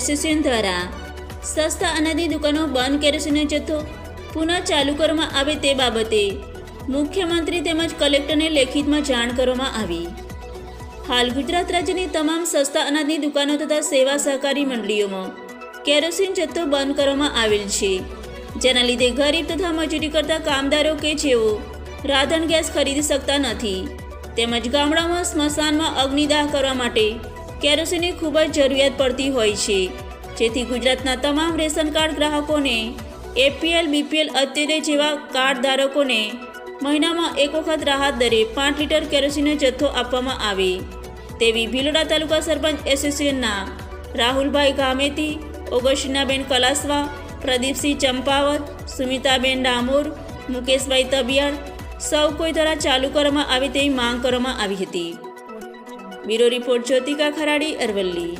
Association દ્વારા સસ્તા અનાજની દુકાનો બંધ કેરોસીનનો જથ્થો પુનઃ ચાલુ કરવામાં આવે તે બાબતે મુખ્યમંત્રી તેમજ કલેક્ટરને લેખિતમાં જાણ કરવામાં આવી। હાલ ગુજરાત રાજ્યની તમામ સસ્તા અનાજની દુકાનો તથા સેવા સહકારી મંડળીઓમાં કેરોસીન જથ્થો બંધ કરવામાં આવેલ છે, જેના લીધે ગરીબ તથા મજૂરી કરતા કામદારો કે જેઓ રાંધણ ગેસ ખરીદી શકતા નથી તેમજ ગામડામાં સ્મશાનમાં અગ્નિદાહ કરવા માટે કેરોસીનની ખૂબ જ જરૂરિયાત પડતી હોય છે, જેથી ગુજરાતના તમામ રેશન કાર્ડ ગ્રાહકોને એપીએલ, બીપીએલ, અત્યોદય જેવા કાર્ડ ધારકોને મહિનામાં એક વખત રાહત દરે 5 લીટર કેરોસીનનો જથ્થો આપવામાં આવે તેવી ભિલોડા તાલુકા સરપંચ એસોસિએશનના રાહુલભાઈ ગામેતી, ઓગસ્ટીનાબેન કલાસવા, પ્રદીપસિંહ ચંપાવત, સુમિતાબેન ડામોર, મુકેશભાઈ તબિયાળ સૌ કોઈ દ્વારા ચાલુ કરવામાં આવે તેવી માંગ કરવામાં આવી હતી। Bureau report Jyothika Kharadi, Aravalli.